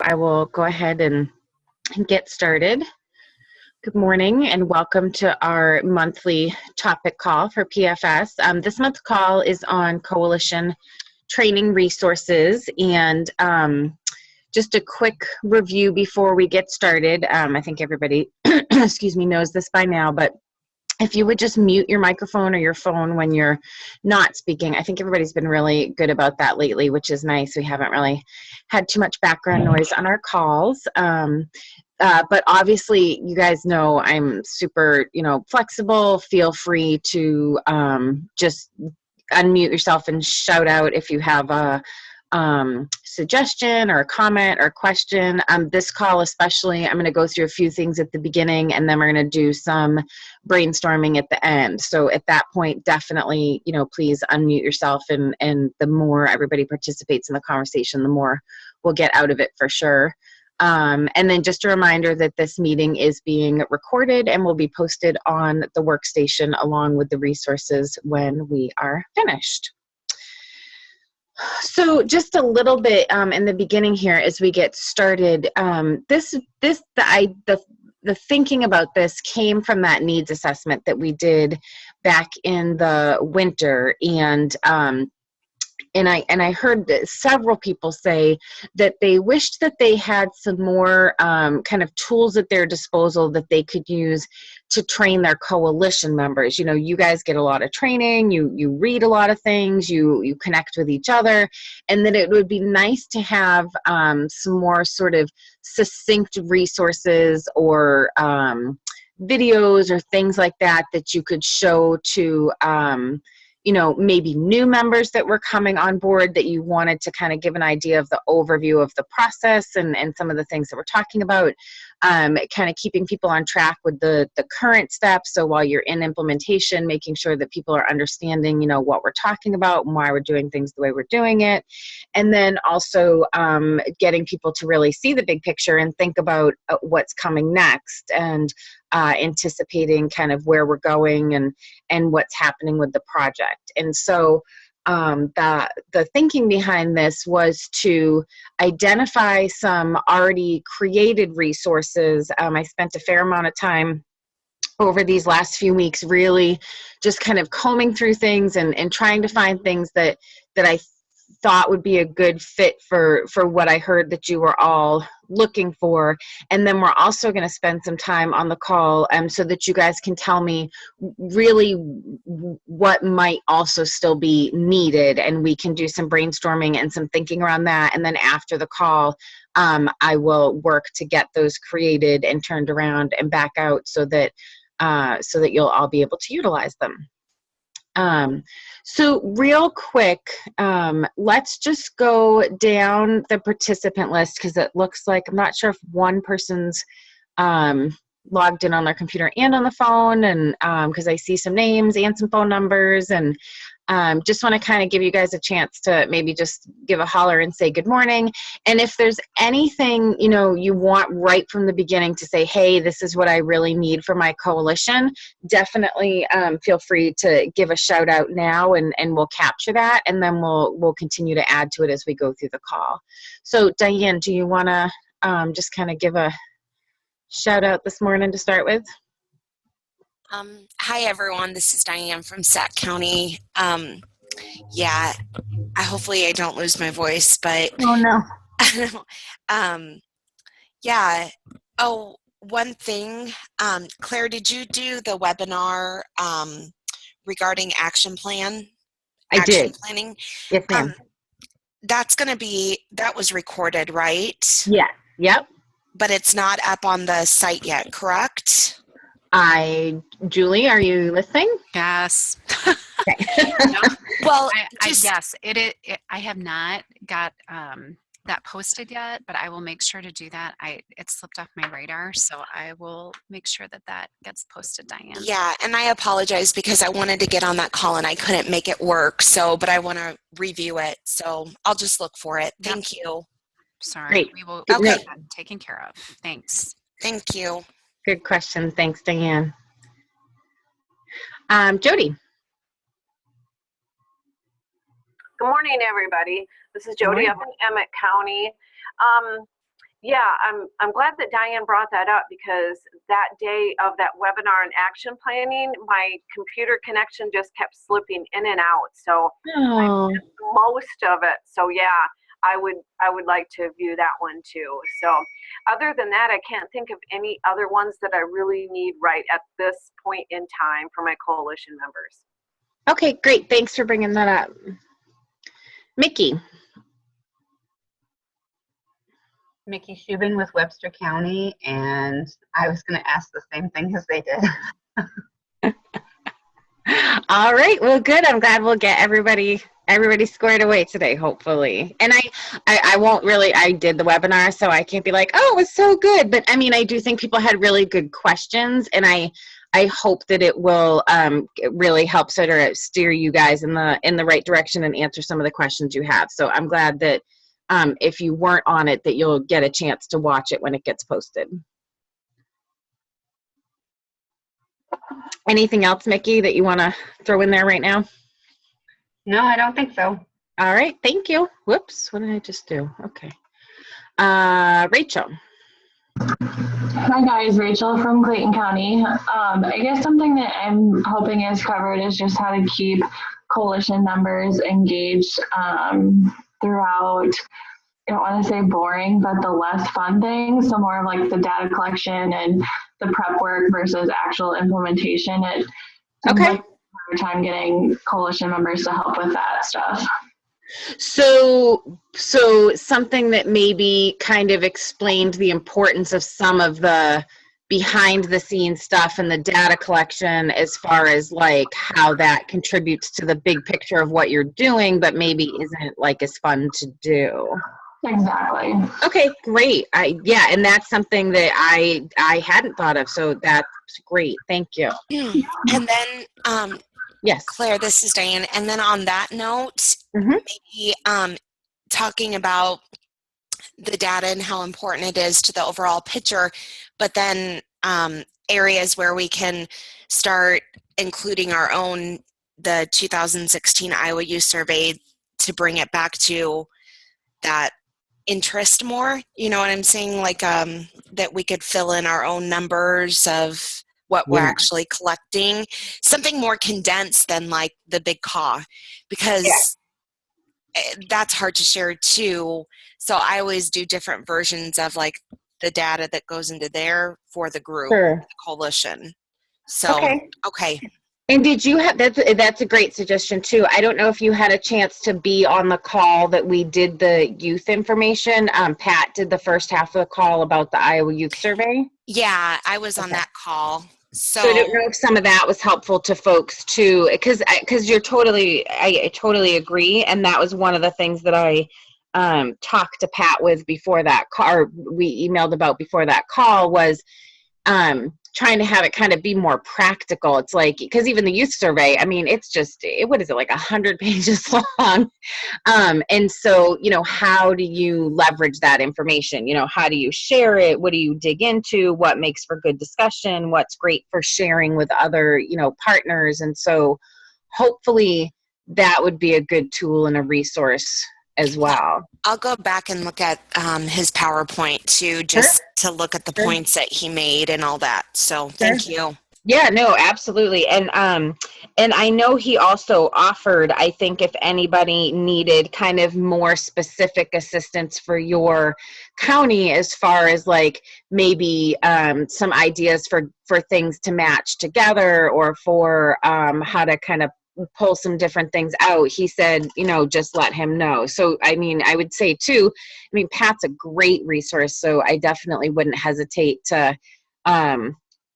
I will go ahead and get started. Good morning and welcome to our monthly topic call for PFS. This month's call is on coalition training resources, and just a quick review before we get started. I think everybody excuse me, knows this by now, but if you would just mute your microphone or your phone when you're not speaking. I think everybody's been really good about that lately, which is nice. We haven't really had too much background noise on our calls. But obviously, you guys know I'm super, flexible. Feel free to just unmute yourself and shout out if you have a suggestion or a comment or question. This call especially, I'm going to go through a few things at the beginning, and then we're going to do some brainstorming at the end. So at that point, definitely, please unmute yourself, and the more everybody participates in the conversation, the more we'll get out of it for sure. And then just a reminder that this meeting is being recorded and will be posted on the workstation along with the resources when we are finished. So just a little bit in the beginning here as we get started, the thinking about this came from that needs assessment that we did back in the winter, and I heard several people say that they wished that they had some more kind of tools at their disposal that they could use to train their coalition members. You guys get a lot of training, you read a lot of things, you connect with each other, and that it would be nice to have some more sort of succinct resources or videos or things like that you could show to maybe new members that were coming on board, that you wanted to kind of give an idea of the overview of the process and some of the things that we're talking about, kind of keeping people on track with the current steps. So while you're in implementation, making sure that people are understanding, what we're talking about and why we're doing things the way we're doing it. And then also getting people to really see the big picture and think about what's coming next, and anticipating kind of where we're going and what's happening with the project. And so the thinking behind this was to identify some already created resources. I spent a fair amount of time over these last few weeks really just kind of combing through things and trying to find things that I thought would be a good fit for what I heard that you were all looking for. And then we're also going to spend some time on the call so that you guys can tell me really what might also still be needed, and we can do some brainstorming and some thinking around that. And then after the call, I will work to get those created and turned around and back out so that you'll all be able to utilize them. So real quick, let's just go down the participant list, because it looks like, I'm not sure if one person's logged in on their computer and on the phone, and because I see some names and some phone numbers, and just want to kind of give you guys a chance to maybe just give a holler and say good morning. And if there's anything, you want right from the beginning to say, hey, this is what I really need for my coalition, definitely feel free to give a shout out now, and we'll capture that, and then we'll continue to add to it as we go through the call. So Diane, do you want to just kind of give a shout out this morning to start with? Hi everyone, this is Diane from Sac County. Hopefully I don't lose my voice, but oh no. One thing, Claire, did you do the webinar regarding action planning? Yes, ma'am. That was recorded, right? Yeah. Yep. But it's not up on the site yet, correct? Julie, are you listening? Yes. Okay. No. Well, yes, it I have not got that posted yet, but I will make sure to do that. It slipped off my radar, so I will make sure that gets posted, Diane. Yeah, and I apologize because I wanted to get on that call and I couldn't make it work. But I want to review it, so I'll just look for it. Thank you. Sorry. Great. We will get that taken care of. Thanks. Thank you. Good question. Thanks, Diane. Jody. Good morning, everybody. This is Jody up in Emmett County. Yeah, I'm glad that Diane brought that up, because that day of that webinar and action planning, my computer connection just kept slipping in and out. So I Oh, missed most of it. So yeah, I would like to view that one too. So other than that, I can't think of any other ones that I really need right at this point in time for my coalition members. okay, great. Thanks for bringing that up. Mickey. Mickey Shubin with Webster County, and I was going to ask the same thing as they did. All right, well, good. I'm glad we'll get everybody squared away today, hopefully. And I won't really, I did the webinar, so I can't be like, oh, it was so good. But I mean, I do think people had really good questions, and I hope that it will really help sort of steer you guys in the right direction and answer some of the questions you have. So I'm glad that if you weren't on it, that you'll get a chance to watch it when it gets posted. Anything else, Mickey, that you want to throw in there right now? No, I don't think so. All right, thank you. Whoops, what did I just do? Okay. Rachel. Hi guys, Rachel from Clayton County. I guess something that I'm hoping is covered is just how to keep coalition members engaged throughout, I don't want to say boring, but the less fun things. So more of like the data collection and the prep work versus actual implementation. It seems Okay. like a hard time getting coalition members to help with that stuff. So something that maybe kind of explained the importance of some of the behind the scenes stuff and the data collection as far as like how that contributes to the big picture of what you're doing, but maybe isn't like as fun to do. Exactly. Okay, great. Yeah, and that's something that I hadn't thought of, so that's great. Thank you. And then, Yes. Claire, this is Diane. And then on that note, maybe talking about the data and how important it is to the overall picture, but then areas where we can start including our own, the 2016 Iowa Youth Survey, to bring it back to that interest more, you know what I'm saying? Like that we could fill in our own numbers of what we're actually collecting, something more condensed than like the big CAW, because that's hard to share too. So I always do different versions of like the data that goes into there for the group, the coalition. So, okay. And did you have, that's a great suggestion too. I don't know if you had a chance to be on the call that we did the youth information. Pat did the first half of the call about the Iowa Youth Survey. Yeah, I was on that call. So I don't know if some of that was helpful to folks too, because I totally agree. And that was one of the things that I talked to Pat with before that call, or we emailed about before that call, was trying to have it kind of be more practical. It's like, because even the youth survey, I mean, it's just, what is it, like 100 pages long? And so, you know, how do you leverage that information? You know, how do you share it? What do you dig into? What makes for good discussion? What's great for sharing with other, you know, partners? And so hopefully that would be a good tool and a resource as well. I'll go back and look at his PowerPoint too, just to look at the points that he made and all that. So thank you. Yeah, no, absolutely. And I know he also offered, I think if anybody needed kind of more specific assistance for your county, as far as like maybe some ideas for things to match together, or for how to kind of pull some different things out, he said, you know, just let him know. So, I mean, I would say too, I mean, Pat's a great resource, so I definitely wouldn't hesitate to,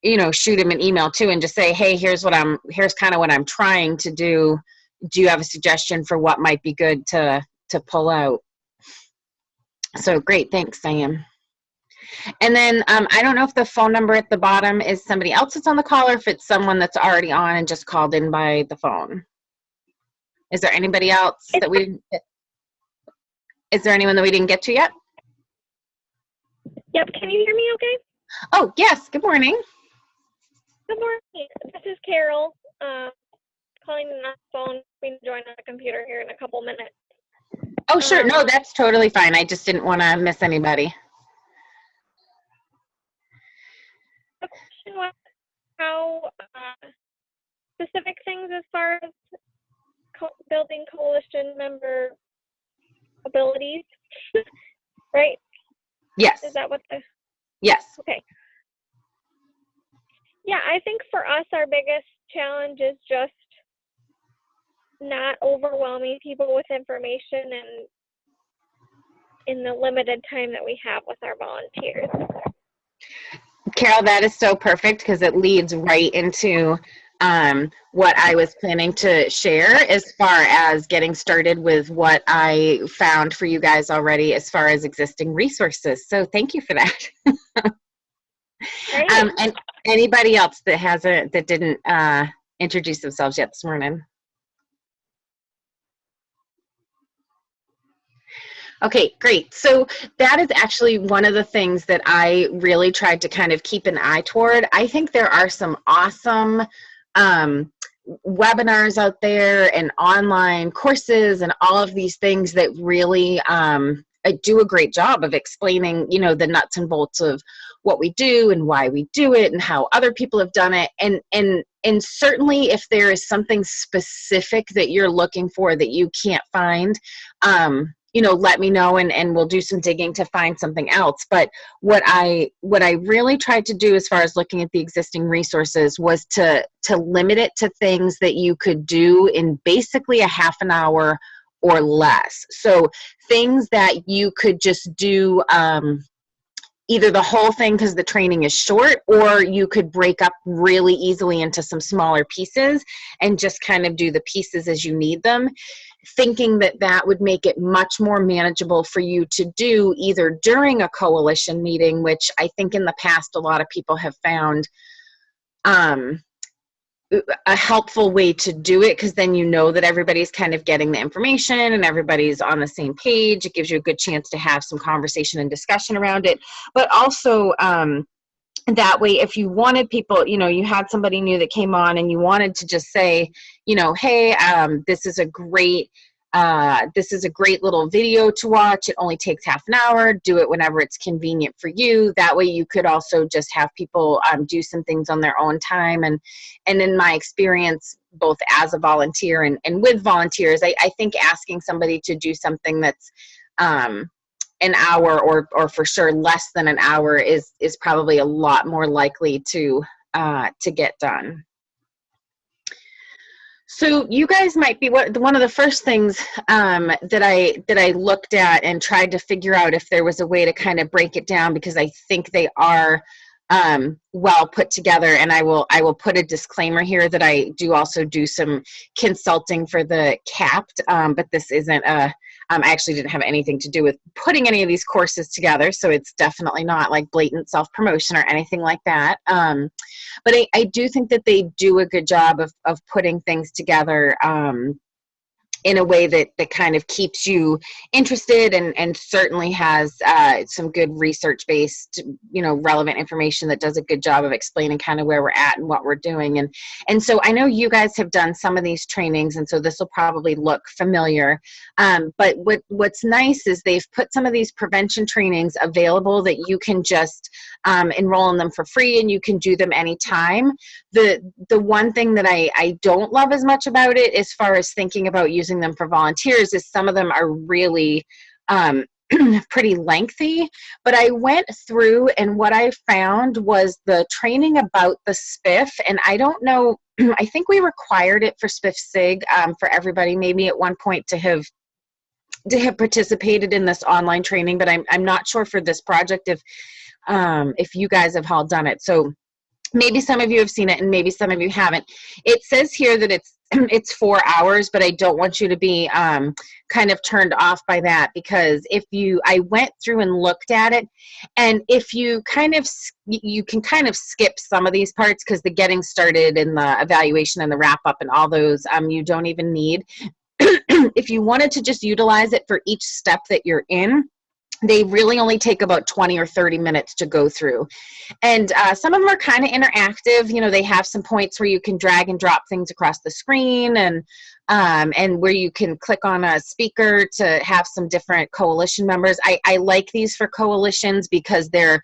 you know, shoot him an email too and just say, hey, here's kind of what I'm trying to do. Do you have a suggestion for what might be good to pull out? So great. Thanks, Diane. And then I don't know if the phone number at the bottom is somebody else that's on the call, or if it's someone that's already on and just called in by the phone. Is there anybody else that is there anyone that we didn't get to yet? Yep, can you hear me okay? Oh, yes, good morning. Good morning, this is Carol, calling on the phone. We can join on the computer here in a couple minutes. Oh, sure, no, that's totally fine. I just didn't want to miss anybody. the question was how specific things as far as building coalition member abilities, right? Yes. Is that what the? Yes. Okay. Yeah, I think for us, our biggest challenge is just not overwhelming people with information and in the limited time that we have with our volunteers. Carol, that is so perfect because it leads right into what I was planning to share as far as getting started with what I found for you guys already as far as existing resources. So thank you for that. And anybody else that didn't introduce themselves yet this morning? Okay, great. So that is actually one of the things that I really tried to kind of keep an eye toward. I think there are some awesome webinars out there and online courses and all of these things that really do a great job of explaining, you know, the nuts and bolts of what we do and why we do it and how other people have done it. And certainly if there is something specific that you're looking for that you can't find, you know, let me know and we'll do some digging to find something else. But what I really tried to do as far as looking at the existing resources was to limit it to things that you could do in basically a half an hour or less. So things that you could just do either the whole thing because the training is short, or you could break up really easily into some smaller pieces and just kind of do the pieces as you need them, thinking that that would make it much more manageable for you to do either during a coalition meeting, which I think in the past a lot of people have found a helpful way to do it, because then you know that everybody's kind of getting the information and everybody's on the same page. It gives you a good chance to have some conversation and discussion around it. But also that way, if you wanted people, you know, you had somebody new that came on and you wanted to just say, you know, hey, this is a great little video to watch. It only takes half an hour. Do it whenever it's convenient for you. That way you could also just have people do some things on their own time. And in my experience, both as a volunteer and with volunteers, I think asking somebody to do something that's an hour or for sure less than an hour is probably a lot more likely to get done. So you guys might be one of the first things that I looked at and tried to figure out if there was a way to kind of break it down, because I think they are well put together. And I will put a disclaimer here that I do also do some consulting for the CAPT, but this isn't I actually didn't have anything to do with putting any of these courses together, so it's definitely not like blatant self-promotion or anything like that. But I do think that they do a good job of putting things together in a way that kind of keeps you interested and certainly has some good research-based, you know, relevant information that does a good job of explaining kind of where we're at and what we're doing. And so I know you guys have done some of these trainings, and so this will probably look familiar. But what's nice is they've put some of these prevention trainings available that you can just enroll in them for free, and you can do them anytime. The one thing that I don't love as much about it, as far as thinking about using them for volunteers, is some of them are really pretty lengthy. But I went through, and what I found was the training about the SPIF, and I don't know, I think we required it for SPIF-SIG for everybody maybe at one point to have participated in this online training, but I'm not sure for this project if you guys have all done it. So maybe some of you have seen it and maybe some of you haven't. It says here that it's 4 hours, but I don't want you to be kind of turned off by that, because I went through and looked at it, and if you kind of, you can kind of skip some of these parts, because the getting started and the evaluation and the wrap up and all those you don't even need. If you wanted to just utilize it for each step that you're in, They really only take about 20 or 30 minutes to go through. And some of them are kind of interactive. You know, they have some points where you can drag and drop things across the screen, and where you can click on a speaker to have some different coalition members. I like these for coalitions because they're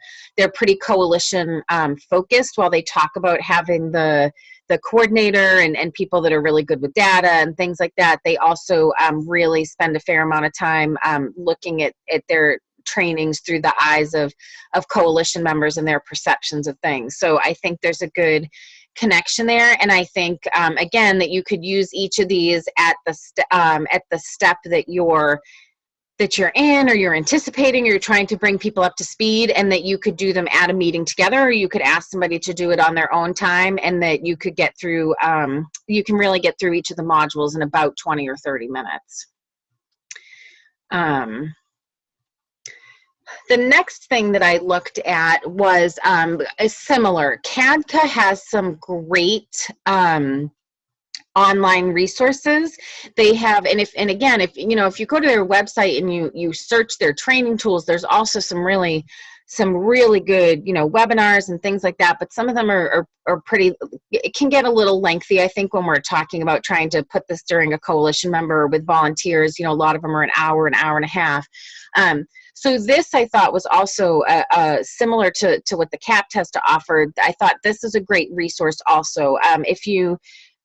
pretty coalition focused, while they talk about having the coordinator and people that are really good with data and things like that. They also really spend a fair amount of time looking at their trainings through the eyes of coalition members and their perceptions of things. So I think there's a good connection there, and I think again that you could use each of these at the step that you're in, or you're anticipating, or you're trying to bring people up to speed, and that you could do them at a meeting together, or you could ask somebody to do it on their own time, and that you could get through you can really get through each of the modules in about 20 or 30 minutes. The next thing that I looked at was similar. CADCA has some great online resources. They have, and again, if you go to their website and you search their training tools, there's also some really good, webinars and things like that. But some of them are pretty, it can get a little lengthy, I think, when we're talking about trying to put this during a coalition member with volunteers. A lot of them are an hour and a half. So this, I thought, was also similar to what the CAP test offered. I thought this is a great resource also. If you,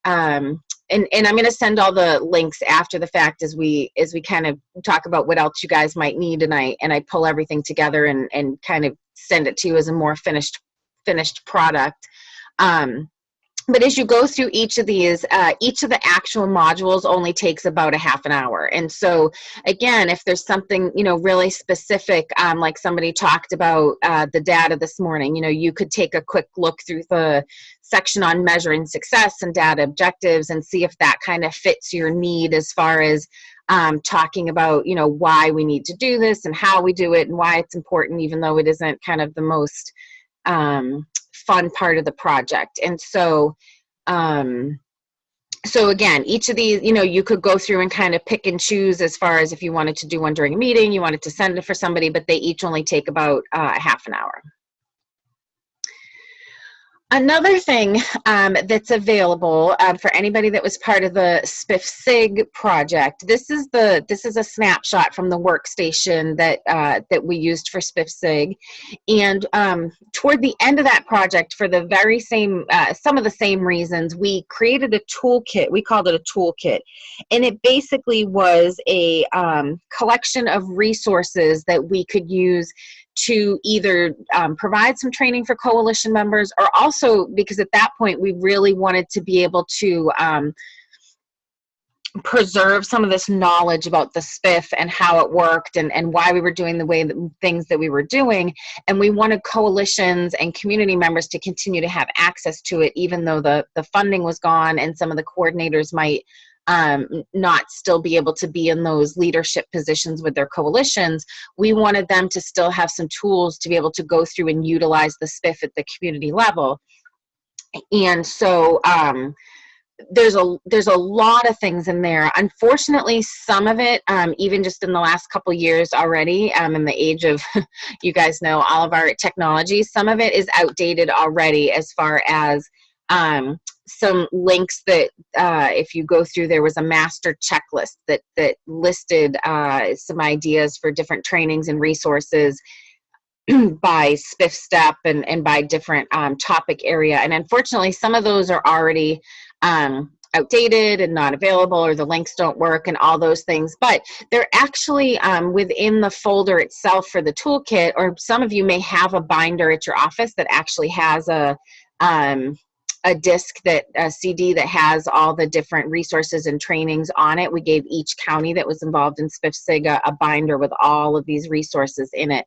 and I'm going to send all the links after the fact as we kind of talk about what else you guys might need, and I pull everything together and kind of send it to you as a more finished product. But as you go through each of these, each of the actual modules only takes about a half an hour. And so, again, if there's something, really specific, like somebody talked about the data this morning, you could take a quick look through the section on measuring success and data objectives and see if that kind of fits your need as far as talking about, why we need to do this and how we do it and why it's important, even though it isn't kind of the most fun part of the project. And so so again, each of these, you could go through and kind of pick and choose as far as if you wanted to do one during a meeting, you wanted to send it for somebody, but they each only take about half an hour. Another thing that's available for anybody that was part of the SPIF-SIG project, this is a snapshot from the workstation that we used for SPIF-SIG, and toward the end of that project, for the very same some of the same reasons, we created a toolkit. We called it a toolkit, and it basically was a collection of resources that we could use to either provide some training for coalition members, or also, because at that point we really wanted to be able to preserve some of this knowledge about the SPIF and how it worked and why we were doing things that we were doing, and we wanted coalitions and community members to continue to have access to it, even though the funding was gone and some of the coordinators might not still be able to be in those leadership positions with their coalitions. We wanted them to still have some tools to be able to go through and utilize the SPIF at the community level. And so there's a lot of things in there. Unfortunately, some of it, even just in the last couple years already, in the age of, you guys know, all of our technology, some of it is outdated already as far as some links that if you go through, there was a master checklist that listed some ideas for different trainings and resources by SPIF step and by different topic area. And unfortunately, some of those are already outdated and not available, or the links don't work and all those things. But they're actually within the folder itself for the toolkit, or some of you may have a binder at your office that actually has a disc, a CD that has all the different resources and trainings on it. We gave each county that was involved in SPIF-SIG a binder with all of these resources in it.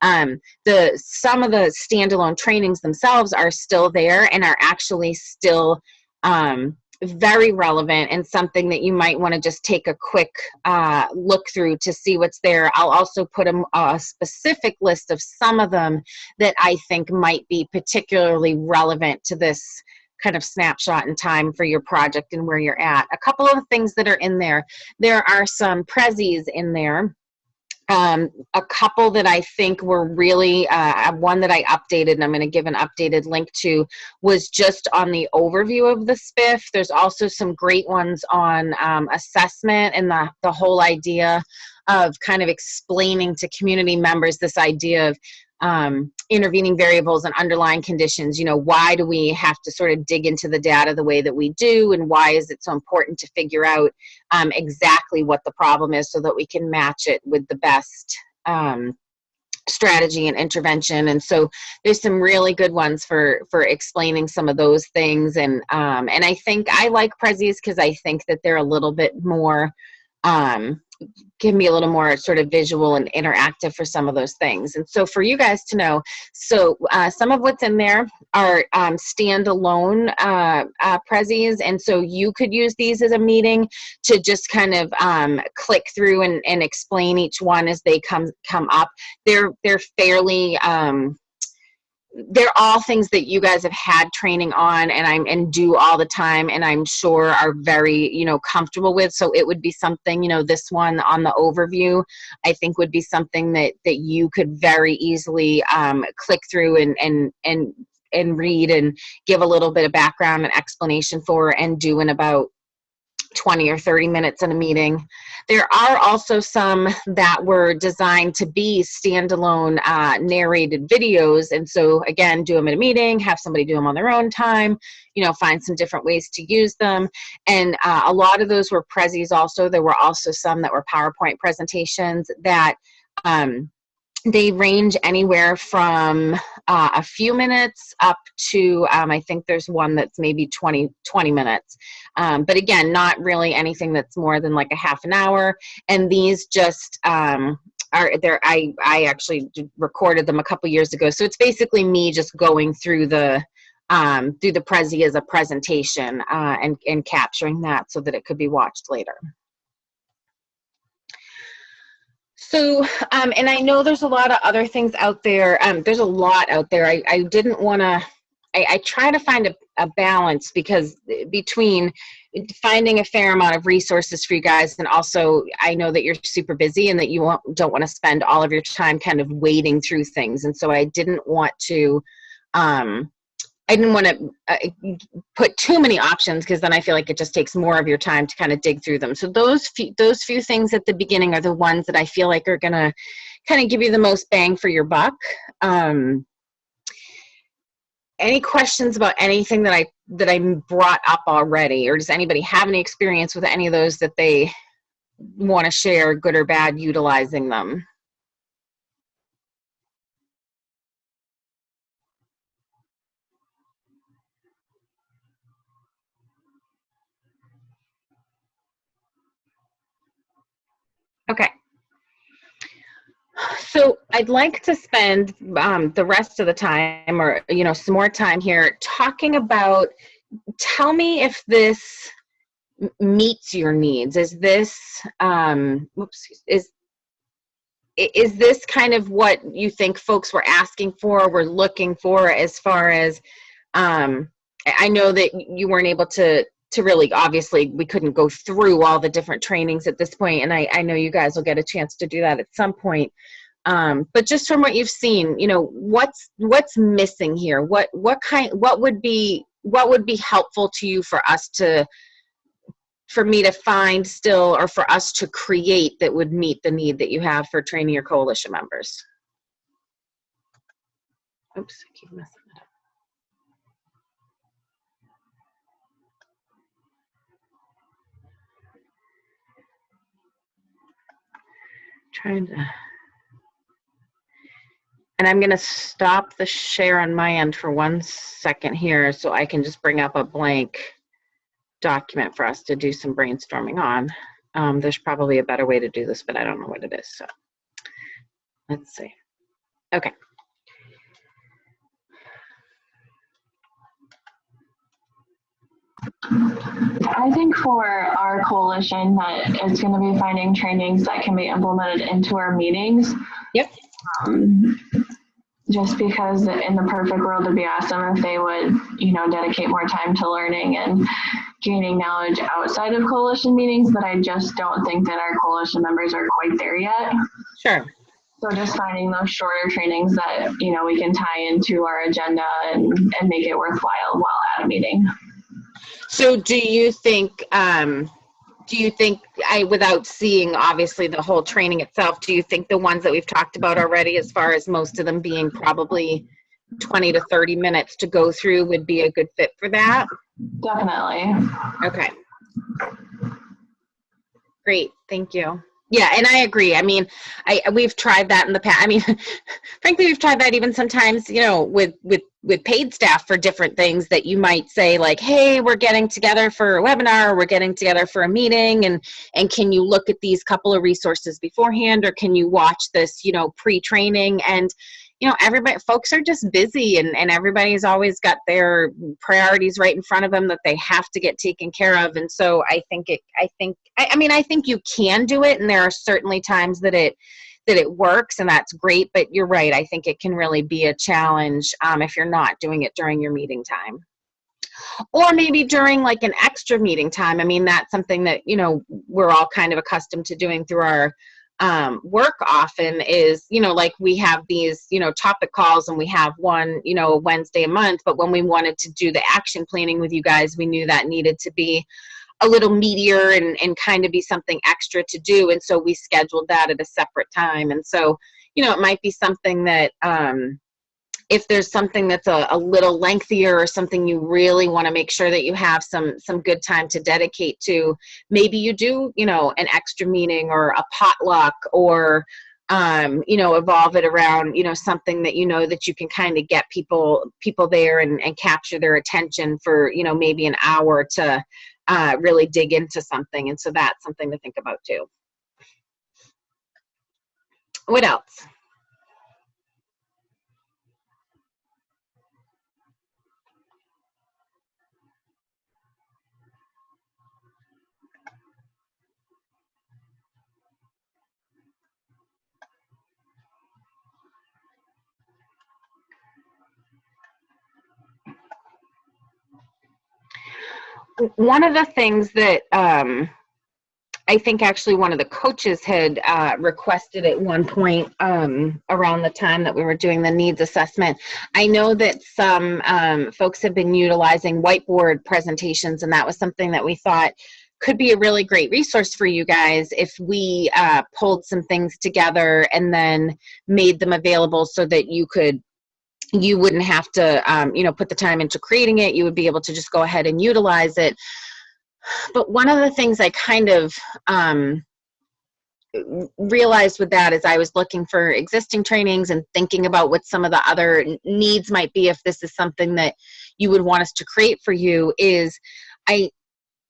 Some of the standalone trainings themselves are still there and are actually still very relevant, and something that you might want to just take a quick look through to see what's there. I'll also put a specific list of some of them that I think might be particularly relevant to this kind of snapshot in time for your project and where you're at. A couple of things that are in there. There are some prezzies in there A couple that I think were really, one that I updated, and I'm going to give an updated link to, was just on the overview of the SPIF. There's also some great ones on assessment and the whole idea of kind of explaining to community members this idea of intervening variables and underlying conditions. You know, why do we have to sort of dig into the data the way that we do, and why is it so important to figure out exactly what the problem is so that we can match it with the best strategy and intervention. And so there's some really good ones for explaining some of those things. And I think I like Prezzies because I think that they're a little bit more can be a little more sort of visual and interactive for some of those things. And so for you guys to know, so some of what's in there are standalone Prezzies, and so you could use these as a meeting to just kind of click through and explain each one as they come up. They're fairly they're all things that you guys have had training on and do all the time, and I'm sure are very, you know, comfortable with. So it would be something, you know, this one on the overview, I think would be something that you could very easily click through and read and give a little bit of background and explanation for, and do in about 20 or 30 minutes in a meeting. There are also some that were designed to be standalone narrated videos, and so again, do them at a meeting, have somebody do them on their own time, you know, find some different ways to use them. And a lot of those were Prezzies also. There were also some that were PowerPoint presentations that they range anywhere from a few minutes up to, I think there's one that's maybe 20 minutes. But again, not really anything that's more than like a half an hour. And these just are there. I actually recorded them a couple years ago. So it's basically me just going through the Prezzi as a presentation and capturing that so that it could be watched later. So, and I know there's a lot of other things out there. There's a lot out there. I didn't want to, I try to find a balance, because between finding a fair amount of resources for you guys, and also I know that you're super busy and that you don't want to spend all of your time kind of wading through things. And so I didn't want to, put too many options, because then I feel like it just takes more of your time to kind of dig through them. So those few things at the beginning are the ones that I feel like are going to kind of give you the most bang for your buck. Any questions about anything that I brought up already, or does anybody have any experience with any of those that they want to share, good or bad, utilizing them? Okay. So I'd like to spend the rest of the time, or, you know, some more time here talking about, tell me if this meets your needs. Is this, is this kind of what you think folks were asking for, were looking for, as far as, I know that you weren't able to really, obviously we couldn't go through all the different trainings at this point, and I know you guys will get a chance to do that at some point. But just from what you've seen, you know, what's missing here? What would be helpful to you for me to find still, or for us to create, that would meet the need that you have for training your coalition members? Oops, I keep messing it up. Trying to, and I'm going to stop the share on my end for 1 second here, so I can just bring up a blank document for us to do some brainstorming on. There's probably a better way to do this, but I don't know what it is. So let's see. Okay. I think for our coalition that it's going to be finding trainings that can be implemented into our meetings. Yep. just because in the perfect world it'd be awesome if they would, you know, dedicate more time to learning and gaining knowledge outside of coalition meetings, but I just don't think that our coalition members are quite there yet. Sure. So just finding those shorter trainings that, you know, we can tie into our agenda and make it worthwhile while at a meeting. So do you think, without seeing obviously the whole training itself, do you think the ones that we've talked about already, as far as most of them being probably 20 to 30 minutes to go through, would be a good fit for that? Definitely. Okay. Great, thank you. Yeah, and I agree. I mean, we've tried that in the past. I mean, frankly, we've tried that even sometimes, you know, with paid staff for different things that you might say like, hey, we're getting together for a webinar, or we're getting together for a meeting, and can you look at these couple of resources beforehand, or can you watch this, you know, pre-training? And you know, folks are just busy, and everybody's always got their priorities right in front of them that they have to get taken care of. And so I think you can do it, and there are certainly times that it works, and that's great. But you're right. I think it can really be a challenge if you're not doing it during your meeting time, or maybe during like an extra meeting time. I mean, that's something that, you know, we're all kind of accustomed to doing through our work often is, you know, like we have these, you know, topic calls, and we have one, you know, Wednesday a month. But when we wanted to do the action planning with you guys, we knew that needed to be a little meatier and kind of be something extra to do. And so we scheduled that at a separate time. And so, you know, it might be something that, if there's something that's a little lengthier, or something you really want to make sure that you have some good time to dedicate to, maybe you do, you know, an extra meeting or a potluck, or you know, evolve it around, you know, something that you know that you can kind of get people there and capture their attention for, you know, maybe an hour to really dig into something. And so that's something to think about too. What else? One of the things that I think actually one of the coaches had requested at one point around the time that we were doing the needs assessment. I know that some folks have been utilizing whiteboard presentations, and that was something that we thought could be a really great resource for you guys if we pulled some things together and then made them available so that you wouldn't have to, you know, put the time into creating it. You would be able to just go ahead and utilize it. But one of the things I kind of realized with that is I was looking for existing trainings and thinking about what some of the other needs might be if this is something that you would want us to create for you. Is I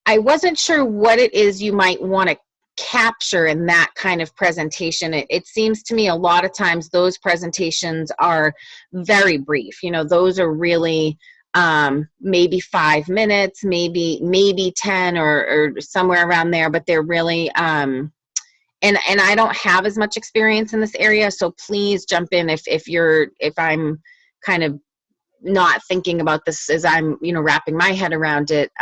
wasn't sure what it is you might want to capture in that kind of presentation. It seems to me a lot of times those presentations are very brief. You know, those are really maybe 5 minutes, maybe 10 or somewhere around there, but they're really and I don't have as much experience in this area, so please jump in if I'm kind of not thinking about this as I'm, you know, wrapping my head around it.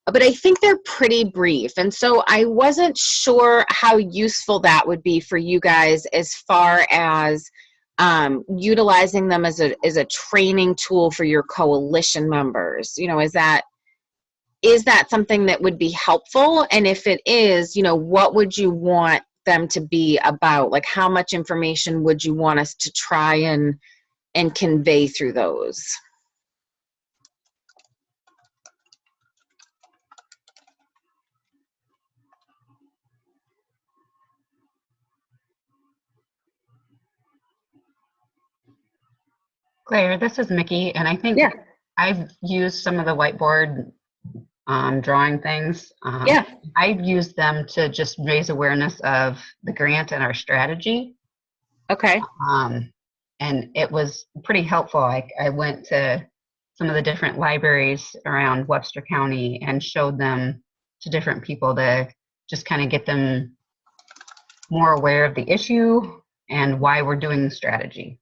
But I think they're pretty brief. And so I wasn't sure how useful that would be for you guys as far as utilizing them as a training tool for your coalition members. You know, is that something that would be helpful? And if it is, you know, what would you want them to be about? Like, how much information would you want us to try and convey through those? Claire, this is Mickey, and I think I've used some of the whiteboard drawing things. I've used them to just raise awareness of the grant and our strategy. Okay. And it was pretty helpful. I went to some of the different libraries around Webster County and showed them to different people to just kind of get them more aware of the issue and why we're doing the strategy.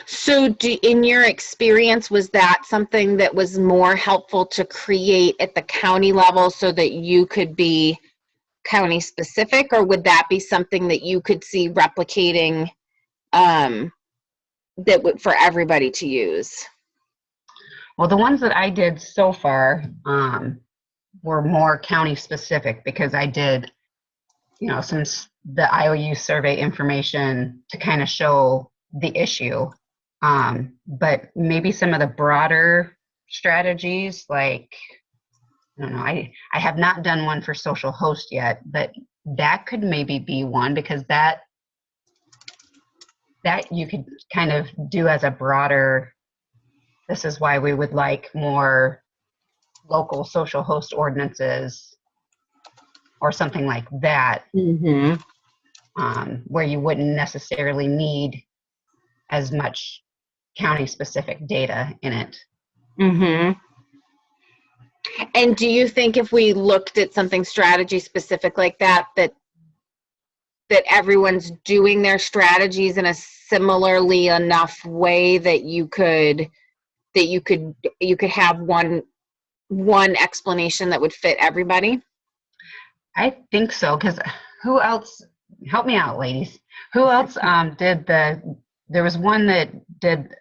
So in your experience, was that something that was more helpful to create at the county level so that you could be county specific, or would that be something that you could see replicating that would for everybody to use? Well, the ones that I did so far were more county specific because I did, the IOU survey information to kind of show the issue. But maybe some of the broader strategies, like, I don't know, I have not done one for social host yet, but that could maybe be one, because that you could kind of do as a broader, this is why we would like more local social host ordinances or something like that, where you wouldn't necessarily need as much county specific data in it. And do you think if we looked at something strategy specific like that everyone's doing their strategies in a similarly enough way that you could have one explanation that would fit everybody? I think so, because who else, help me out, ladies, who else there was one that did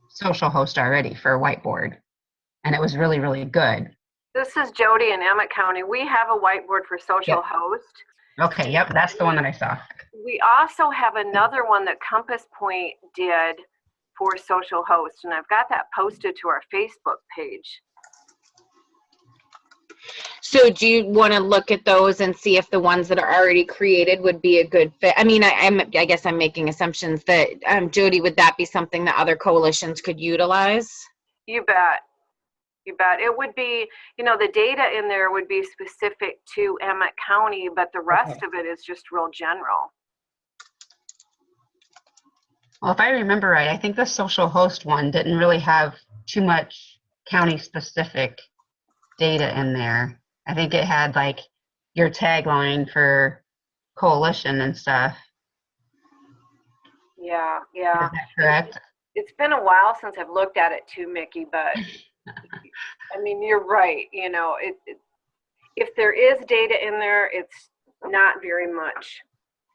social host already for whiteboard, and it was really, really good. This is Jody in Emmett County. We have a whiteboard for social host. Okay, yep, that's the one that I saw. We also have another one that Compass Point did for social host, and I've got that posted to our Facebook page. So do you want to look at those and see if the ones that are already created would be a good fit? I mean, I guess I'm making assumptions that, Jody, would that be something that other coalitions could utilize? You bet. You bet. It would be, the data in there would be specific to Emmett County, but the rest of it is just real general. Well, if I remember right, I think the social host one didn't really have too much county specific data in there. I think it had like your tagline for coalition and stuff. Yeah. Is that correct? It's been a while since I've looked at it too, Mickey, but I mean, you're right. If there is data in there, it's not very much.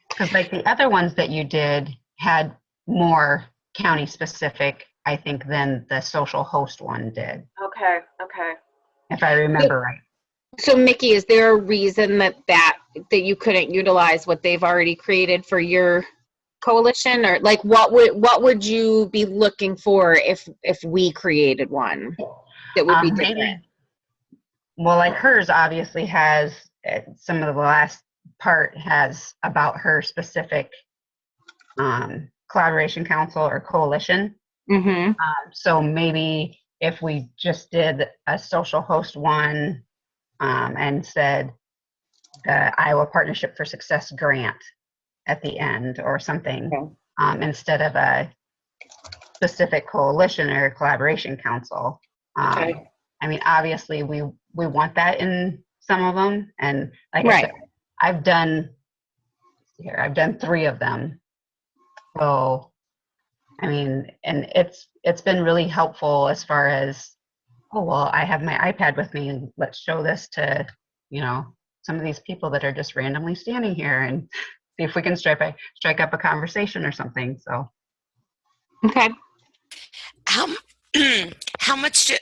Because like the other ones that you did had more county specific, I think, than the social host one did. Okay. If I remember right. So Mickey, is there a reason that you couldn't utilize what they've already created for your coalition, or like what would you be looking for if we created one that would be different? Maybe, well, like hers obviously has some of the last part has about her specific collaboration council or coalition. So maybe if we just did a social host one and said the Iowa Partnership for Success grant at the end or something, instead of a specific coalition or collaboration council. I mean, obviously we want that in some of them, and like I said, I've done 3 of them. So, I mean, and it's been really helpful as far as, oh, well, I have my iPad with me and let's show this to, some of these people that are just randomly standing here and see if we can strike up a conversation or something. So. Okay. How much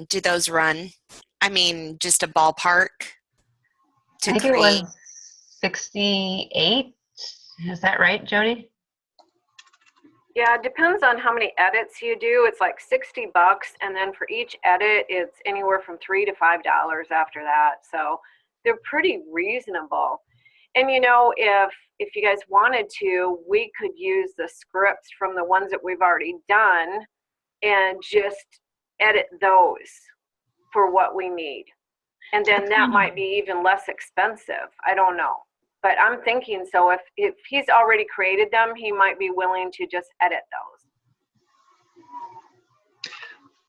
do those run? I mean, just a ballpark to I think create? it was 68. Is that right, Jody? Yeah, it depends on how many edits you do. It's like $60, and then for each edit, it's anywhere from $3 to $5 after that. So they're pretty reasonable. And if you guys wanted to, we could use the scripts from the ones that we've already done and just edit those for what we need. And then that might be even less expensive. I don't know. But I'm thinking, so if he's already created them, he might be willing to just edit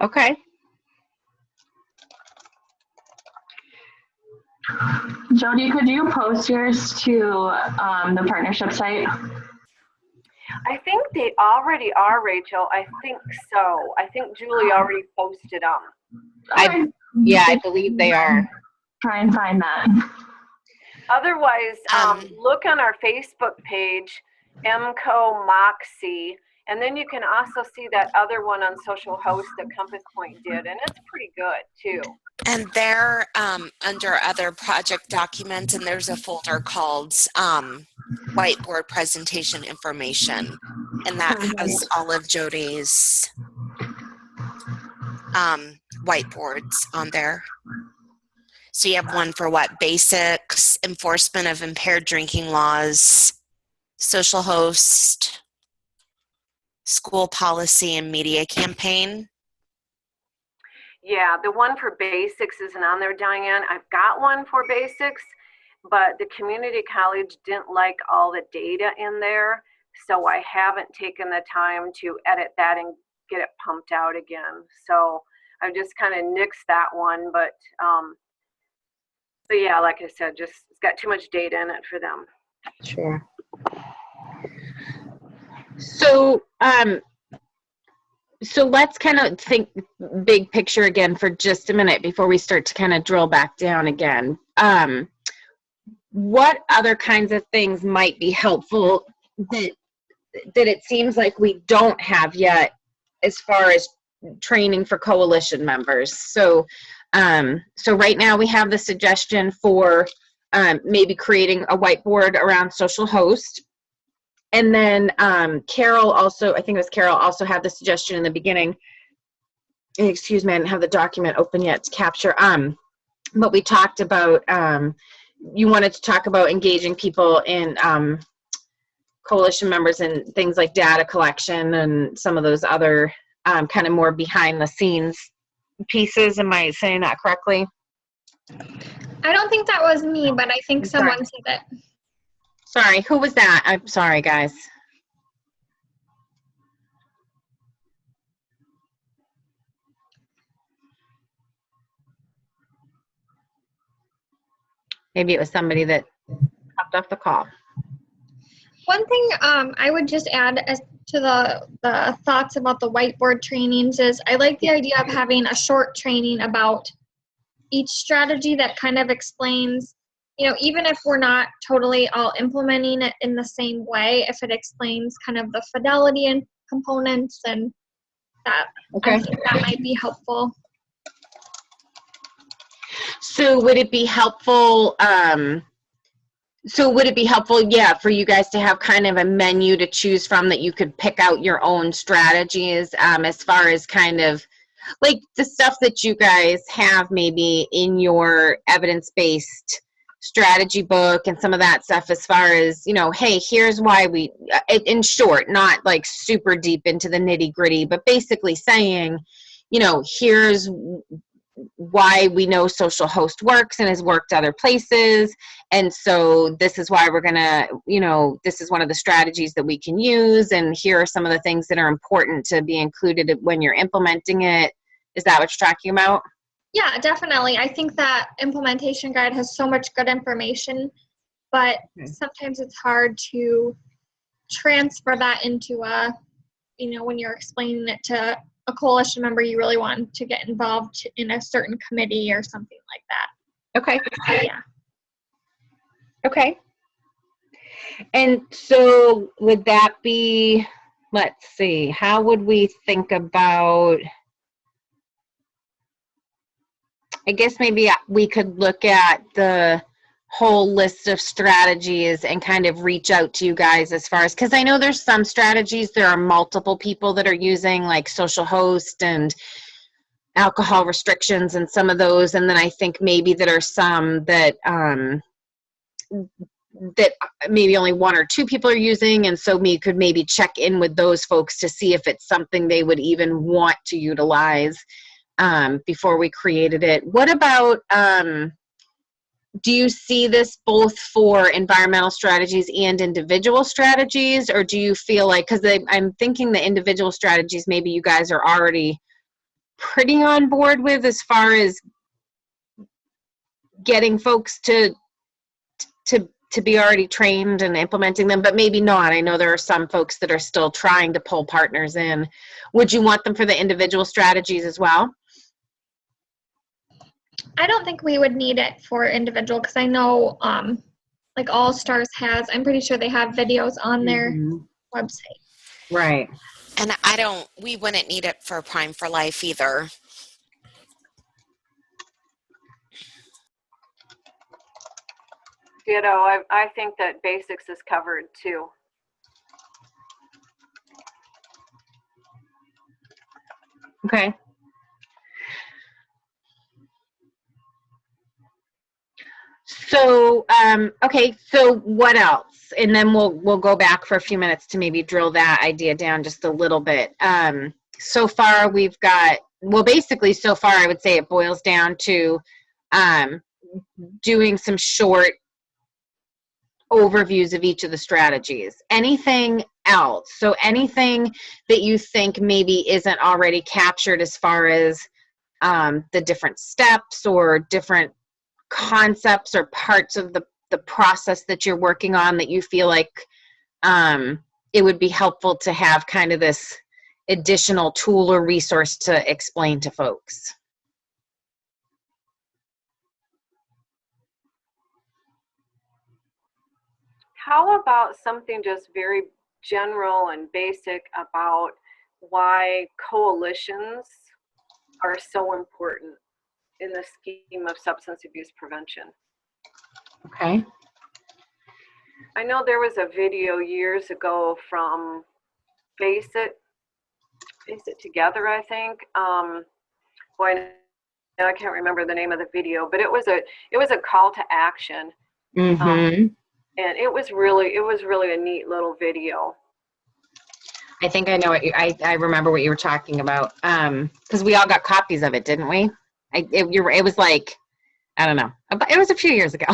those. Okay. Jody, could you post yours to the partnership site? I think they already are, Rachel. I think so. I think Julie already posted them. Yeah, I believe they are. Try and find that. Otherwise, look on our Facebook page, MCO Moxie, and then you can also see that other one on Social Host that Compass Point did, and it's pretty good too. And they're under other project documents, and there's a folder called whiteboard presentation information, and that has all of Jody's whiteboards on there. So you have one for what? Basics, enforcement of impaired drinking laws, social host, school policy, and media campaign. Yeah, the one for basics isn't on there, Diane. I've got one for basics, but the community college didn't like all the data in there, so I haven't taken the time to edit that and get it pumped out again. So I've just kind of nixed that one, but yeah, like I said, just it's got too much data in it for them. Sure. So, so let's kind of think big picture again for just a minute before we start to kind of drill back down again. What other kinds of things might be helpful that it seems like we don't have yet as far as training for coalition members? So, so right now we have the suggestion for maybe creating a whiteboard around social host. And then Carol also, I think it was Carol, also had the suggestion in the beginning. Excuse me, I didn't have the document open yet to capture. But we talked about, you wanted to talk about engaging people in coalition members and things like data collection and some of those other kind of more behind the scenes pieces. Am I saying that correctly? I don't think that was me, but I think someone said it. Sorry, who was that? I'm sorry, guys. Maybe it was somebody that popped off the call. One thing I would just add as to the thoughts about the whiteboard trainings is I like the idea of having a short training about each strategy that kind of explains, you know, even if we're not totally all implementing it in the same way, if it explains kind of the fidelity and components, and that, okay, I think that might be helpful. So would it be helpful, yeah, for you guys to have kind of a menu to choose from that you could pick out your own strategies as far as kind of like the stuff that you guys have maybe in your evidence-based strategy book and some of that stuff as far as, you know, hey, here's why we, in short, not like super deep into the nitty-gritty, but basically saying, you know, here's why we know social host works and has worked other places, and so this is why we're gonna, you know, this is one of the strategies that we can use, and here are some of the things that are important to be included when you're implementing it. Is that what you're talking about? Yeah, definitely. I think that implementation guide has so much good information, but sometimes it's hard to transfer that into a, you know, when you're explaining it to a coalition member you really want to get involved in a certain committee or something like that. Okay. Yeah. Okay. And so would that be, let's see, how would we think about, I guess maybe we could look at the whole list of strategies and kind of reach out to you guys as far as, because I know there's some strategies there are multiple people that are using, like social host and alcohol restrictions and some of those, and then I think maybe that are some that that maybe only one or two people are using, and so we could maybe check in with those folks to see if it's something they would even want to utilize before we created it. What about do you see this both for environmental strategies and individual strategies, or do you feel like, because I'm thinking the individual strategies maybe you guys are already pretty on board with as far as getting folks to to be already trained and implementing them, but maybe not. I know there are some folks that are still trying to pull partners in. Would you want them for the individual strategies as well? I don't think we would need it for individual, because I know like All Stars has, I'm pretty sure they have videos on their website. Right. And we wouldn't need it for Prime for Life either. I think that basics is covered too. Okay. So, okay, so what else? And then we'll go back for a few minutes to maybe drill that idea down just a little bit. So far we've got, well, basically so far I would say it boils down to doing some short overviews of each of the strategies. Anything else? So anything that you think maybe isn't already captured as far as the different steps or different concepts or parts of the process that you're working on that you feel like it would be helpful to have kind of this additional tool or resource to explain to folks? How about something just very general and basic about why coalitions are so important in the scheme of substance abuse prevention? Okay. I know there was a video years ago from Face It Together, I think. Boy, I can't remember the name of the video, but it was a call to action. Mm-hmm. And it was really a neat little video. I think I know what I remember what you were talking about. Because we all got copies of it, didn't we? It was like, I don't know. It was a few years ago.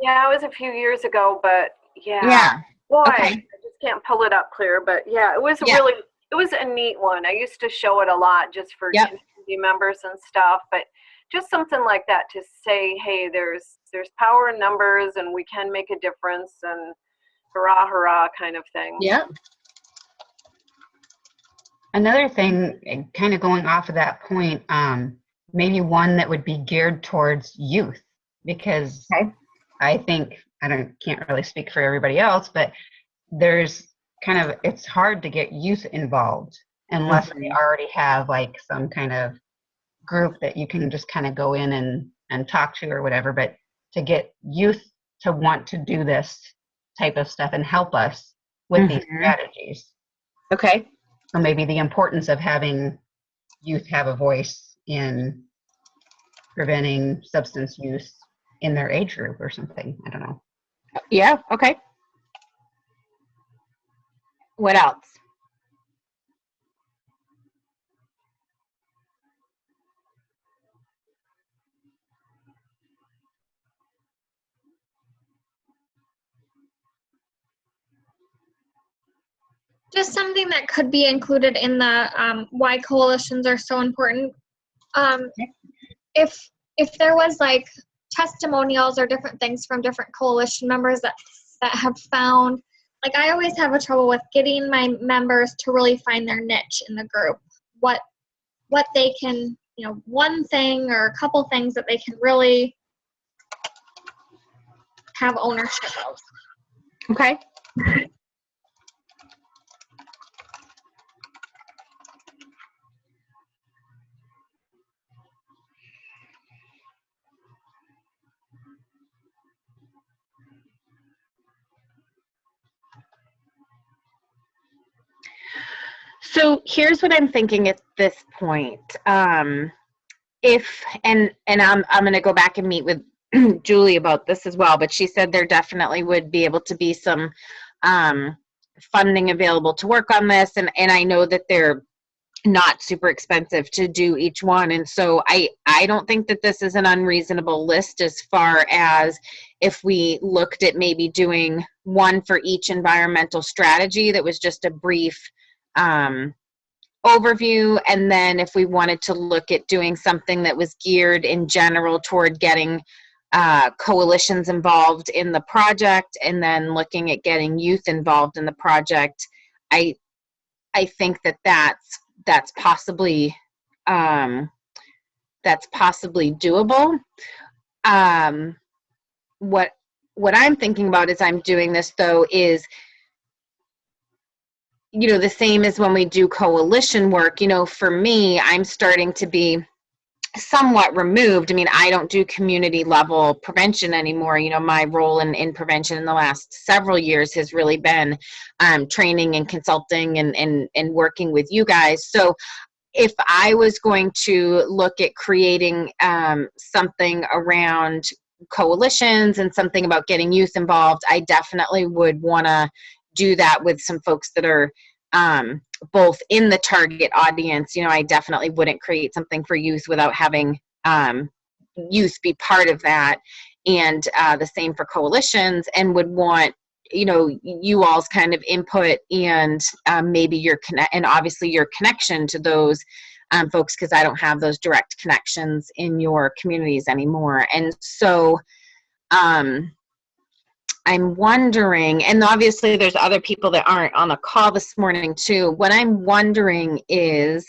Yeah, it was a few years ago, but yeah. Yeah. Boy, Okay. I just can't pull it up clear, but yeah, it was a neat one. I used to show it a lot just for community members and stuff, but just something like that to say, hey, there's power in numbers and we can make a difference and hurrah, hurrah kind of thing. Yeah. Another thing, kind of going off of that point, maybe one that would be geared towards youth, because I think, can't really speak for everybody else, but there's kind of, it's hard to get youth involved unless they already have like some kind of group that you can just kind of go in and talk to or whatever. But to get youth to want to do this type of stuff and help us with these strategies. Okay. So maybe the importance of having youth have a voice in preventing substance use in their age group or something. I don't know. Yeah. Okay. What else? Just something that could be included in the why coalitions are so important. If there was like testimonials or different things from different coalition members that have found, like I always have a trouble with getting my members to really find their niche in the group. What they can, one thing or a couple things that they can really have ownership of. Okay. So here's what I'm thinking at this point. If I'm going to go back and meet with Julie about this as well, but she said there definitely would be able to be some funding available to work on this, and I know that they're not super expensive to do each one, and so I don't think that this is an unreasonable list as far as if we looked at maybe doing one for each environmental strategy that was just a brief overview, and then if we wanted to look at doing something that was geared in general toward getting coalitions involved in the project, and then looking at getting youth involved in the project. I think that that's possibly doable. What I'm thinking about as I'm doing this, though, is, you know, the same as when we do coalition work. You know, for me, I'm starting to be somewhat removed. I mean, I don't do community level prevention anymore. You know, my role in prevention in the last several years has really been training and consulting and working with you guys. So if I was going to look at creating something around coalitions and something about getting youth involved, I definitely would want to do that with some folks that are both in the target audience. You know, I definitely wouldn't create something for youth without having youth be part of that, and the same for coalitions, and would want, you know, you all's kind of input and maybe your and obviously your connection to those folks, because I don't have those direct connections in your communities anymore. And so I'm wondering, and obviously there's other people that aren't on the call this morning too. What I'm wondering is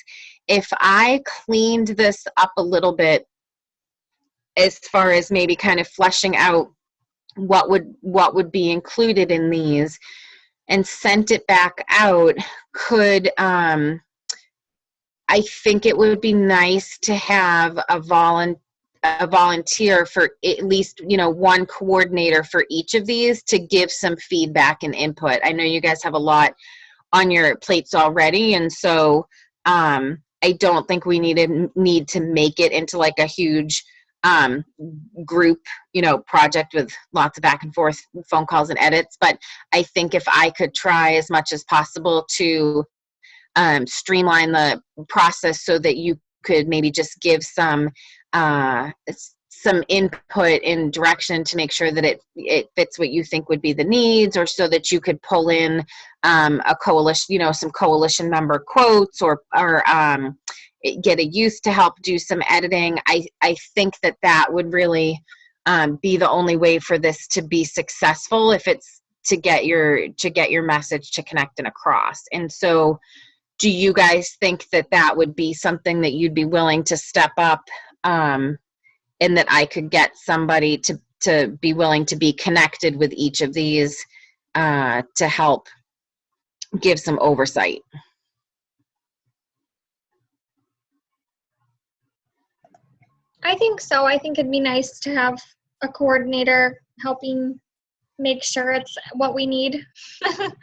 if I cleaned this up a little bit as far as maybe kind of fleshing out what would be included in these and sent it back out, could I think it would be nice to have a volunteer for at least, you know, one coordinator for each of these to give some feedback and input. I know you guys have a lot on your plates already, and so I don't think we need to make it into like a huge group, you know, project with lots of back and forth phone calls and edits. But I think if I could try as much as possible to streamline the process so that you could maybe just give some input and direction to make sure that it fits what you think would be the needs, or so that you could pull in a coalition, you know, some coalition member quotes, or get a youth to help do some editing. I think that would really be the only way for this to be successful, if it's to get your message to connect and across. And so, do you guys think that would be something that you'd be willing to step up, and that I could get somebody to be willing to be connected with each of these to help give some oversight? I think so. I think it'd be nice to have a coordinator helping make sure it's what we need.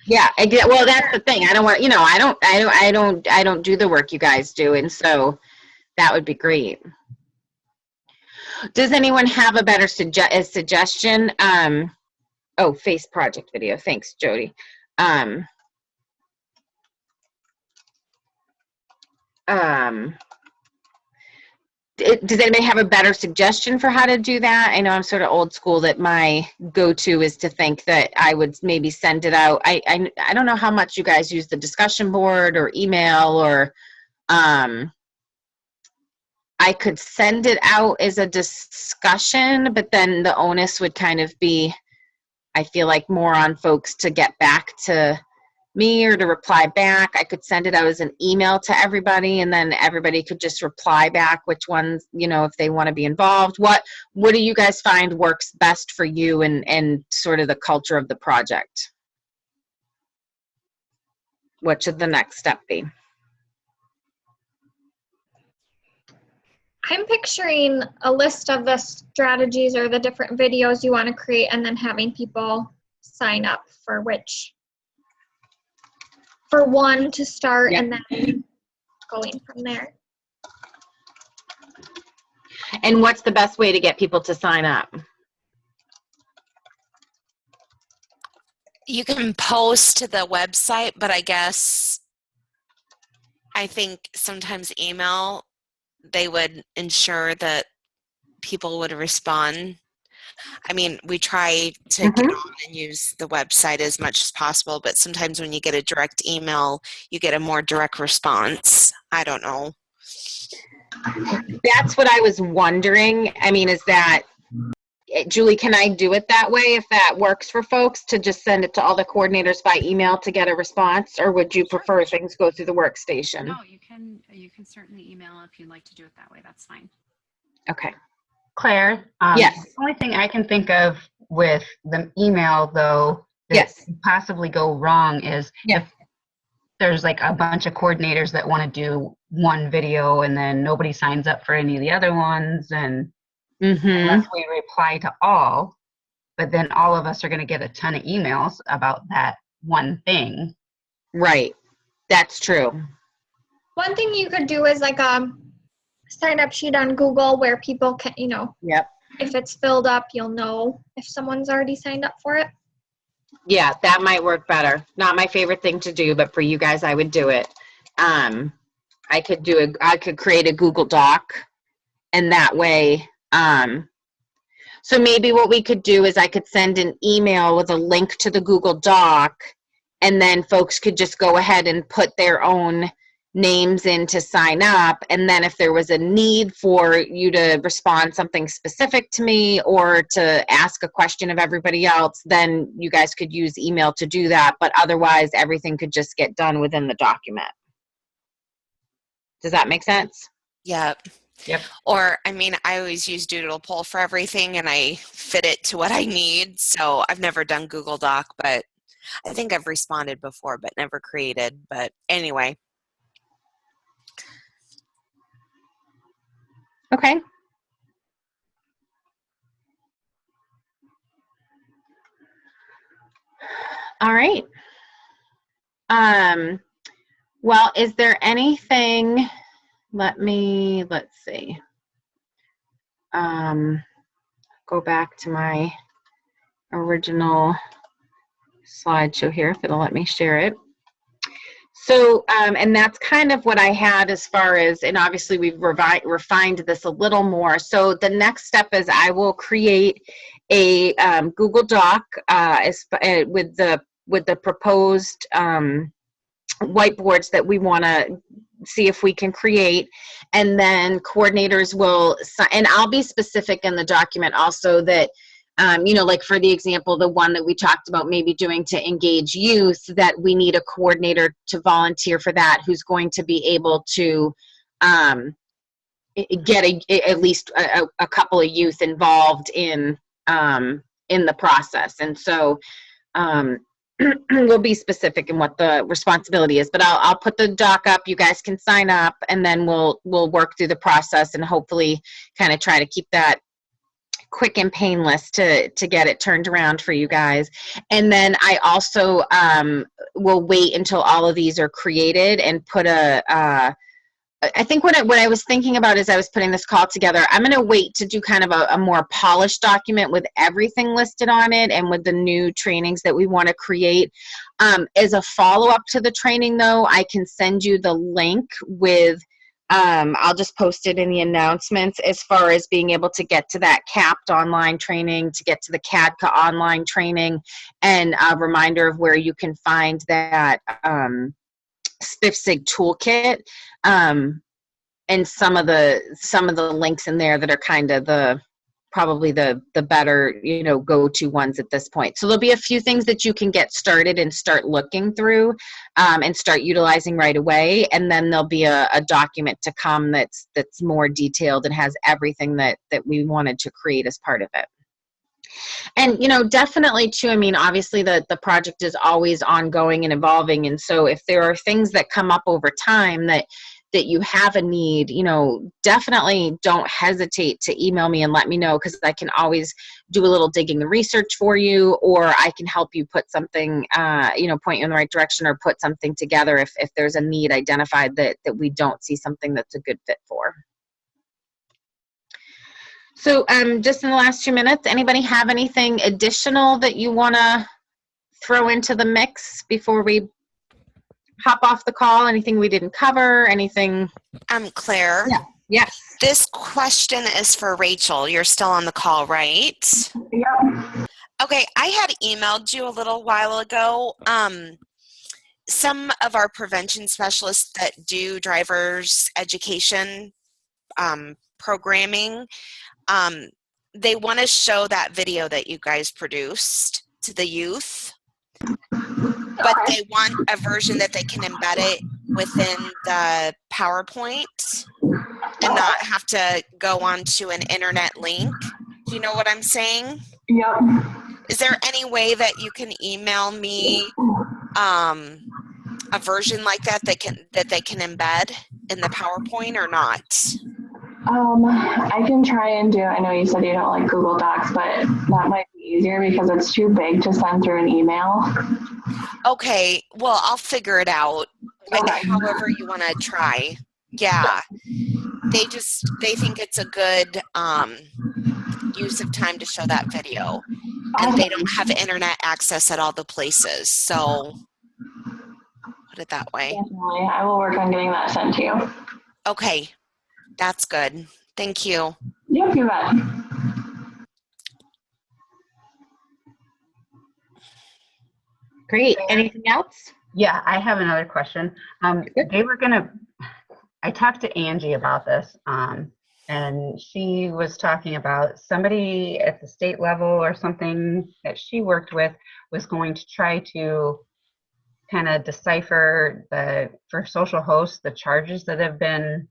Yeah, I get. Well, that's the thing. I don't want, you know, I don't do the work you guys do, and so that would be great. Does anyone have a better suggestion? Oh, face project video. Thanks, Jody. Does anybody have a better suggestion for how to do that? I know I'm sort of old school, that my go-to is to think that I would maybe send it out. I don't know how much you guys use the discussion board or email, or I could send it out as a discussion, but then the onus would kind of be, I feel like, more on folks to get back to me or to reply back. I could send it out as an email to everybody, and then everybody could just reply back which ones, you know, if they want to be involved. What do you guys find works best for you and sort of the culture of the project? What should the next step be? I'm picturing a list of the strategies or the different videos you want to create, and then having people sign up for one to start, and then going from there. And what's the best way to get people to sign up? You can post to the website, but I think sometimes email, they would ensure that people would respond. I mean, we try to get on and use the website as much as possible, but sometimes when you get a direct email, you get a more direct response. I don't know. That's what I was wondering. I mean, is that Julie, can I do it that way if that works for folks, to just send it to all the coordinators by email to get a response, or would you prefer things go through the workstation? No, you can certainly email if you'd like to do it that way. That's fine. Okay. Claire, Yes. the only thing I can think of with the email, though, that Yes. could possibly go wrong is Yeah. if there's like a bunch of coordinators that want to do one video and then nobody signs up for any of the other ones, and unless we reply to all, but then all of us are going to get a ton of emails about that one thing. Right. That's true. One thing you could do is like a sign up sheet on Google where people can, Yep. if it's filled up, you'll know if someone's already signed up for it. Yeah, that might work better. Not my favorite thing to do, but for you guys, I would do it. I could create a Google Doc, and that way, so maybe what we could do is I could send an email with a link to the Google Doc, and then folks could just go ahead and put their own names in to sign up. And then if there was a need for you to respond something specific to me or to ask a question of everybody else, then you guys could use email to do that. But otherwise, everything could just get done within the document. Does that make sense? Yep. Yep. Or, I mean, I always use Doodle Poll for everything, and I fit it to what I need. So I've never done Google Doc, but I think I've responded before, but never created. But anyway. Okay. All right. Well, is there anything, let's see. Go back to my original slideshow here, if it'll let me share it. So, and that's kind of what I had as far as, and obviously we've refined this a little more. So the next step is I will create a Google Doc with the proposed whiteboards that we want to see if we can create, and then coordinators will, and I'll be specific in the document also that, like for the example, the one that we talked about maybe doing to engage youth, that we need a coordinator to volunteer for that who's going to be able to get at least a couple of youth involved in the process. And so we'll be specific in what the responsibility is, but I'll put the doc up. You guys can sign up, and then we'll work through the process and hopefully kind of try to keep that quick and painless to get it turned around for you guys. And then I also will wait until all of these are created and put I think what I was thinking about as I was putting this call together, I'm going to wait to do kind of a more polished document with everything listed on it and with the new trainings that we want to create. As a follow-up to the training, though, I can send you the link with, I'll just post it in the announcements, as far as being able to get to that CAPT online training, to get to the CADCA online training, and a reminder of where you can find that SPIFSIG toolkit, and some of the links in there that are kind of probably the better, go-to ones at this point. So there'll be a few things that you can get started and start looking through, and start utilizing right away. And then there'll be a document to come that's more detailed and has everything that we wanted to create as part of it. And, definitely too, I mean, obviously the project is always ongoing and evolving. And so if there are things that come up over time that you have a need, definitely don't hesitate to email me and let me know, because I can always do a little digging and research for you, or I can help you put something, point you in the right direction, or put something together if there's a need identified that we don't see something that's a good fit for. So just in the last 2 minutes, anybody have anything additional that you want to throw into the mix before we hop off the call? Anything we didn't cover? Anything? Claire. Yeah. Yes. This question is for Rachel. You're still on the call, right? Yeah. Okay, I had emailed you a little while ago. Some of our prevention specialists that do driver's education programming they want to show that video that you guys produced to the youth, but they want a version that they can embed it within the PowerPoint and not have to go onto an internet link. Do you know what I'm saying? Yep. Is there any way that you can email me a version like that they can embed in the PowerPoint or not? I can try and do, I know you said you don't like Google Docs, but that might be easier because it's too big to send through an email. Okay, well, I'll figure it out. Okay. However you want to try. Yeah. They think it's a good use of time to show that video. And they don't have internet access at all the places. So put it that way. Definitely. I will work on getting that sent to you. Okay. That's good. Thank you. Yep, you bet. Great. Anything else? Yeah, I have another question. I talked to Angie about this, and she was talking about somebody at the state level or something that she worked with was going to try to kind of decipher for social hosts, the charges that have been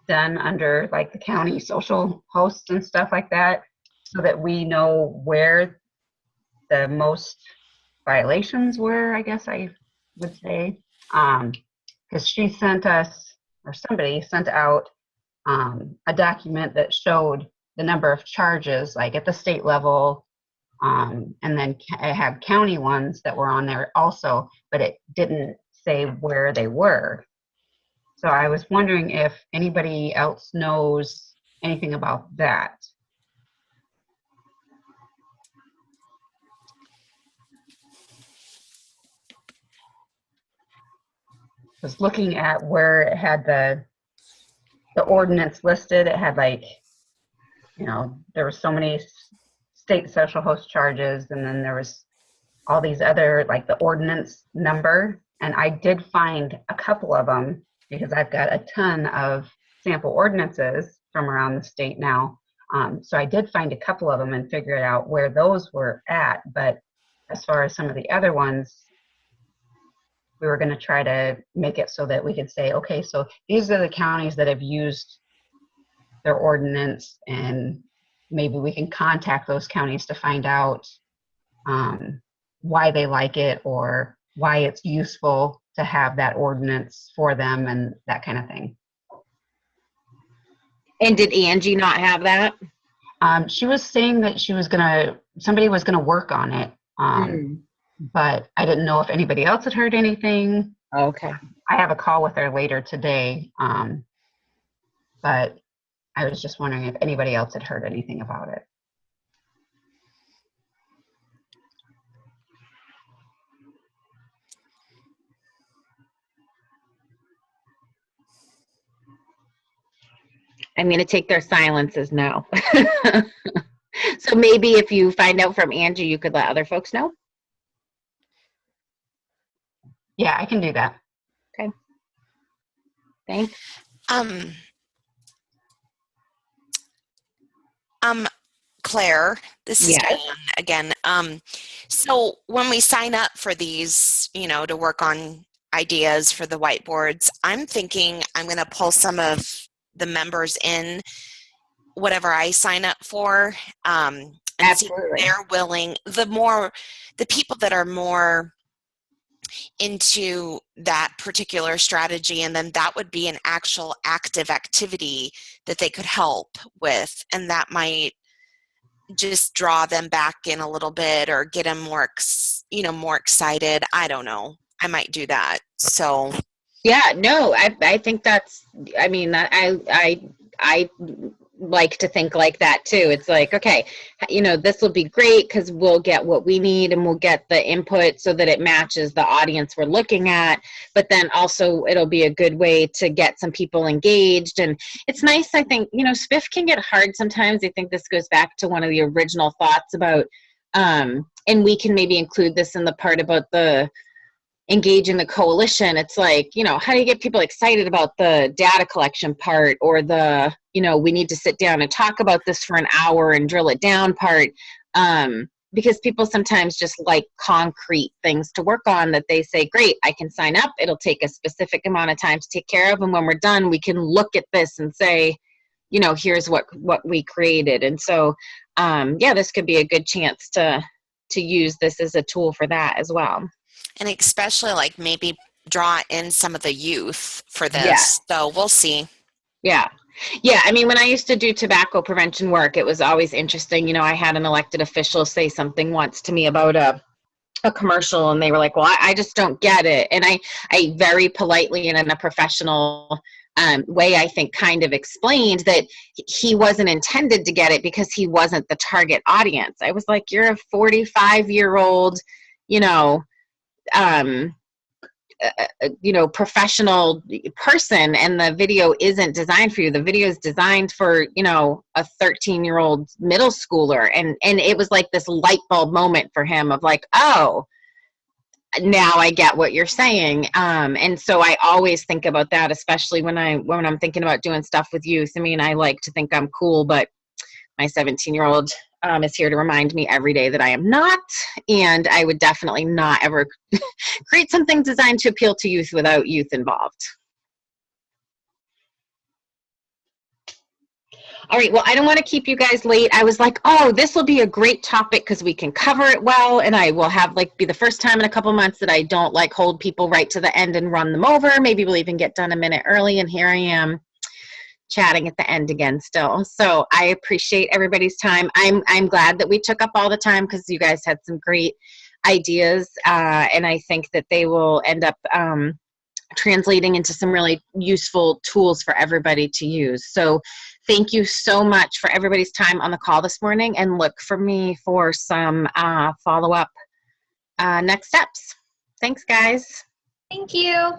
done under like the county social hosts and stuff like that, so that we know where the most violations were, I guess I would say. Because she sent us, or somebody sent out a document that showed the number of charges, like at the state level, and then it had county ones that were on there also, but it didn't say where they were. So I was wondering if anybody else knows anything about that. Was looking at where it had the ordinance listed. It had like, there were so many state social host charges, and then there was all these other, like the ordinance number. And I did find a couple of them because I've got a ton of sample ordinances from around the state now. So I did find a couple of them and figured out where those were at. But as far as some of the other ones, we were going to try to make it so that we could say, okay, so these are the counties that have used their ordinance, and maybe we can contact those counties to find out why they like it or why it's useful to have that ordinance for them and that kind of thing. And did Angie not have that? She was saying that somebody was going to work on it. But I didn't know if anybody else had heard anything. Okay. I have a call with her later today. But I was just wondering if anybody else had heard anything about it. I'm going to take their silence as no. So maybe if you find out from Angie, you could let other folks know. Yeah, I can do that. Okay. Thanks. Claire, this is Yes. Diane again. So when we sign up for these, to work on ideas for the whiteboards, I'm thinking I'm going to pull some of the members in, whatever I sign up for, and Absolutely. see if they're willing. The people that are more into that particular strategy, and then that would be an actual active activity that they could help with, and that might just draw them back in a little bit or get them more excited. I don't know. I might do that. So yeah, no, I think that's, I mean, I like to think like that too. It's like, okay, this will be great because we'll get what we need and we'll get the input so that it matches the audience we're looking at. But then also it'll be a good way to get some people engaged. And it's nice, I think, SPIF can get hard sometimes. I think this goes back to one of the original thoughts about, and we can maybe include this in the part about the engaging the coalition. It's like, how do you get people excited about the data collection part or the we need to sit down and talk about this for an hour and drill it down part. Because people sometimes just like concrete things to work on that they say, great, I can sign up. It'll take a specific amount of time to take care of. And when we're done, we can look at this and say, here's what we created. And so, this could be a good chance to use this as a tool for that as well. And especially like maybe draw in some of the youth for this. Yeah. So we'll see. Yeah. Yeah, I mean, when I used to do tobacco prevention work, it was always interesting. I had an elected official say something once to me about a commercial, and they were like, well, I just don't get it. And I very politely and in a professional way, I think, kind of explained that he wasn't intended to get it because he wasn't the target audience. I was like, you're a 45-year-old, professional person, and the video isn't designed for you. The video is designed for, a 13-year-old middle schooler. And it was like this light bulb moment for him of like, oh, now I get what you're saying. And so I always think about that, especially when I'm thinking about doing stuff with youth. I mean, I like to think I'm cool, but my 17-year-old is here to remind me every day that I am not, and I would definitely not ever create something designed to appeal to youth without youth involved. All right, well, I don't want to keep you guys late. I was like, oh, this will be a great topic because we can cover it well, and I will have be the first time in a couple months that I don't hold people right to the end and run them over. Maybe we'll even get done a minute early, and here I am chatting at the end again still. So I appreciate everybody's time. I'm glad that we took up all the time because you guys had some great ideas, and I think that they will end up translating into some really useful tools for everybody to use. So thank you so much for everybody's time on the call this morning, and look for me for some follow-up next steps. Thanks, guys. Thank you.